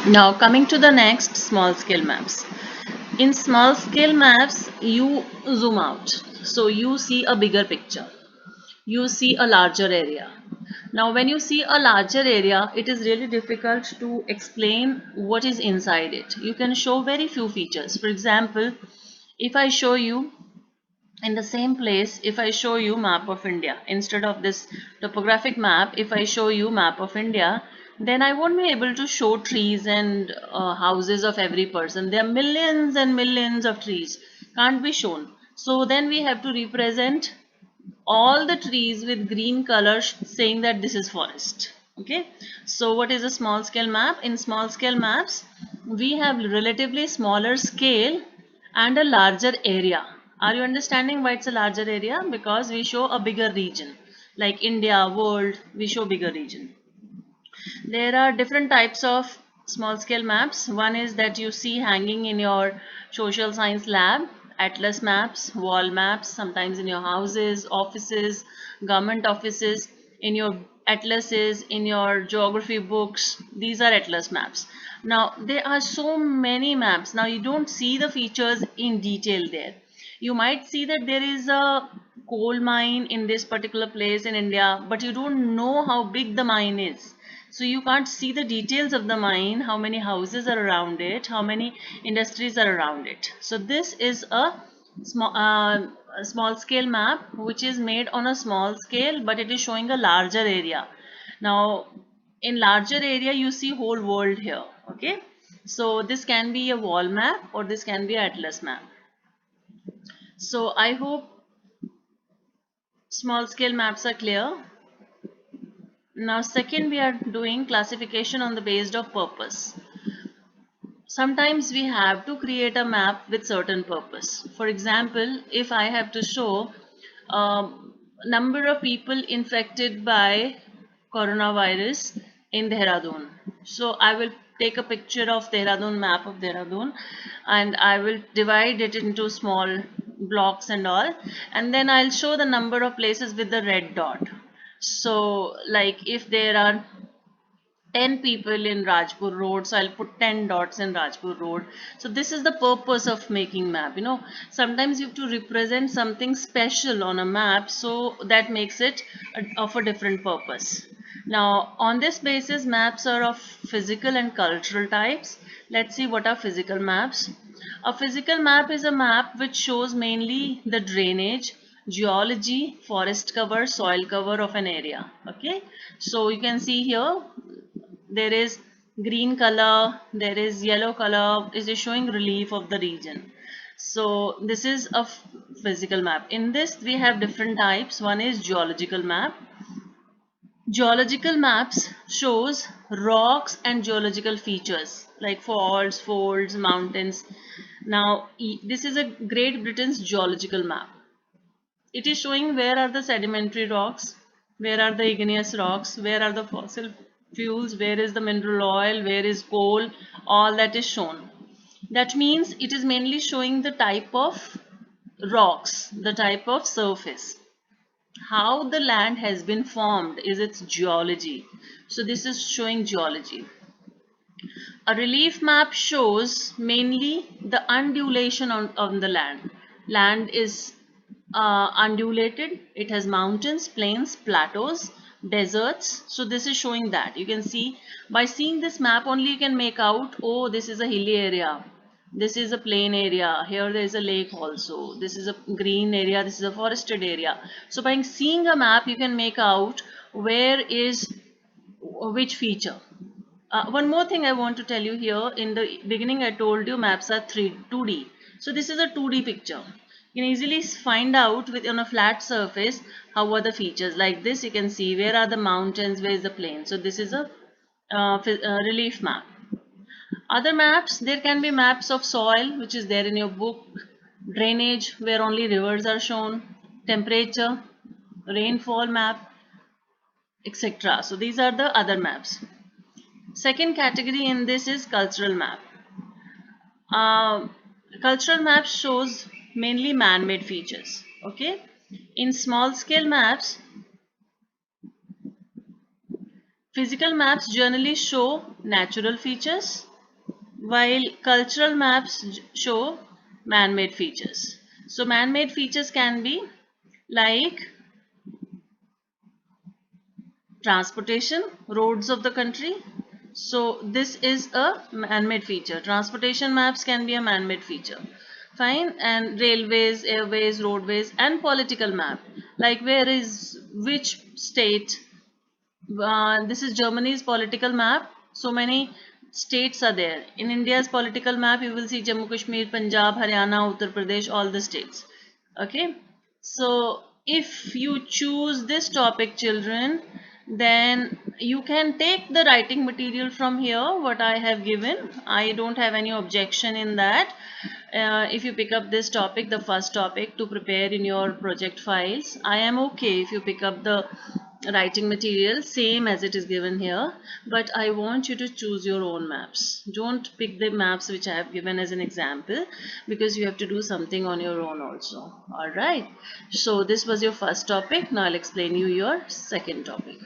Now coming to the next, small scale maps. In small scale maps, you zoom out. So you see a bigger picture. You see a larger area. Now when you see a larger area, it is really difficult to explain what is inside it. You can show very few features. For example, if I show you in the same place, if I show you map of India, instead of this topographic map, if I show you map of India, then I won't be able to show trees and houses of every person. There are millions and millions of trees, can't be shown. So then we have to represent all the trees with green color, saying that this is forest. Okay, so what is a small scale map? In small scale maps, we have relatively smaller scale and a larger area. Are you understanding why it's a larger area? Because we show a bigger region, like India, world, we show bigger region. There are different types of small scale maps. One is that you see hanging in your social science lab, atlas maps, wall maps, sometimes in your houses, offices, government offices, in your atlases, in your geography books. These are atlas maps. Now, there are so many maps. Now, you don't see the features in detail there. You might see that there is a coal mine in this particular place in India, but you don't know how big the mine is. So you can't see the details of the mine, how many houses are around it, how many industries are around it. So this is a small scale map which is made on a small scale, but it is showing a larger area. Now in larger area you see whole world here. Okay, so this can be a wall map or this can be an atlas map. So I hope small scale maps are clear. Now second, we are doing classification on the based of purpose. Sometimes we have to create a map with certain purpose. For example, if I have to show number of people infected by coronavirus in Dehradun. So I will take a picture of Dehradun, map of Dehradun, and I will divide it into small blocks and all, and then I'll show the number of places with the red dot. So like if there are 10 people in Rajpur Road, so I'll put 10 dots in Rajpur Road. So this is the purpose of making map. Sometimes you have to represent something special on a map, so that makes it of a different purpose. Now, on this basis, maps are of physical and cultural types. Let's see what are physical maps. A physical map is a map which shows mainly the drainage, geology, forest cover, soil cover of an area. Okay, so you can see here there is green color, there is yellow color, is showing relief of the region. So this is a physical map. In this we have different types. One is geological map. Geological maps shows rocks and geological features like faults, folds, mountains. Now this is a Great Britain's geological map. It is showing where are the sedimentary rocks, where are the igneous rocks, where are the fossil fuels, where is the mineral oil, where is coal, all that is shown. That means it is mainly showing the type of rocks, the type of surface. How the land has been formed is its geology. So this is showing geology. A relief map shows mainly the undulation on the land. Land is undulated. It has mountains, plains, plateaus, deserts. So this is showing that. You can see by seeing this map only you can make out, oh, this is a hilly area. This is a plain area. Here there is a lake also. This is a green area. This is a forested area. So by seeing a map you can make out where is which feature. One more thing I want to tell you here. In the beginning I told you maps are 2D. So this is a 2D picture. You can easily find out on a flat surface how are the features. Like this you can see where are the mountains, where is the plain. So this is a relief map. Other maps, there can be maps of soil which is there in your book, drainage where only rivers are shown, temperature, rainfall map, etc. So these are the other maps. Second category in this is cultural map. Uh, Cultural map shows mainly man-made features. Okay, in small scale maps, physical maps generally show natural features. while cultural maps show man-made features. So man-made features can be like transportation, roads of the country. So this is a man-made feature. Transportation maps can be a man-made feature. Fine. And railways, airways, roadways, and political map. Like where is which state? This is Germany's political map. So many states are there. In India's political map, you will see Jammu Kashmir, Punjab, Haryana, Uttar Pradesh, all the states. Okay. So if you choose this topic, children, then you can take the writing material from here, what I have given. I don't have any objection in that. If you pick up this topic, the first topic to prepare in your project files, I am okay if you pick up the writing material same as it is given here, but I want you to choose your own maps. Don't pick the maps which I have given as an example, because you have to do something on your own also. All right, so this was your first topic. Now I'll explain you your second topic.